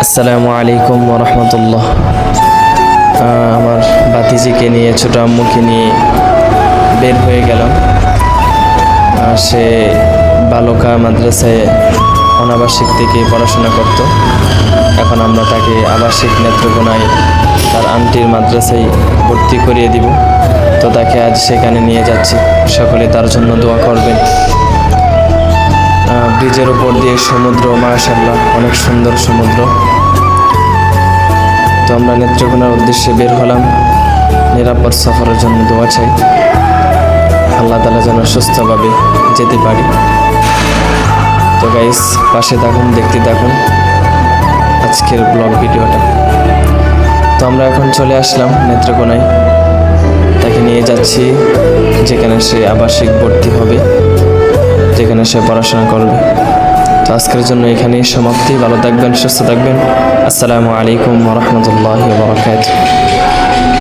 আসসালামু আলাইকুম ওয়া রাহমাতুল্লাহ। আমার ভাতিজিকে নিয়ে ছোট আম্মুকে নিয়ে বের হয়ে গেলাম। সে বালকা মাদ্রাসায় অনাবাসিক থেকে পড়াশোনা করত। এখন আমরা তাকে আবাসিক নেত্রকোনায় তার আন্টির মাদ্রাসায় ভর্তি করিয়ে দিব। তো তাকে আজ সেখানে নিয়ে যাচ্ছি। সকলে তার জন্য দোয়া করবেন। ব্রিজের উপর দিয়ে সমুদ্র, মাশাআল্লাহ অনেক সুন্দর সমুদ্র। তো আমরা নেত্রকোনার উদ্দেশ্যে বের হলাম। নিরাপদ সফরের জন্য দোয়া চাই, আল্লাহ তাআলা যেন সুস্থভাবে যেতে পারি। তো গাইস, পাশে থাকুন, দেখতে থাকুন আজকের ব্লগ ভিডিওটা। তো আমরা এখন চলে আসলাম নেত্রকোনায়। তাকে নিয়ে যাচ্ছি যেখানে সে আবাসিক ভর্তি হবে, যেখানে সে পড়াশোনা করবে। তো আজকের জন্য এখানেই সমাপ্তি। ভালো থাকবেন, সুস্থ থাকবেন। আসসালামু আলাইকুম ওয়া রাহমাতুল্লাহি ওয়া বারাকাতুহু।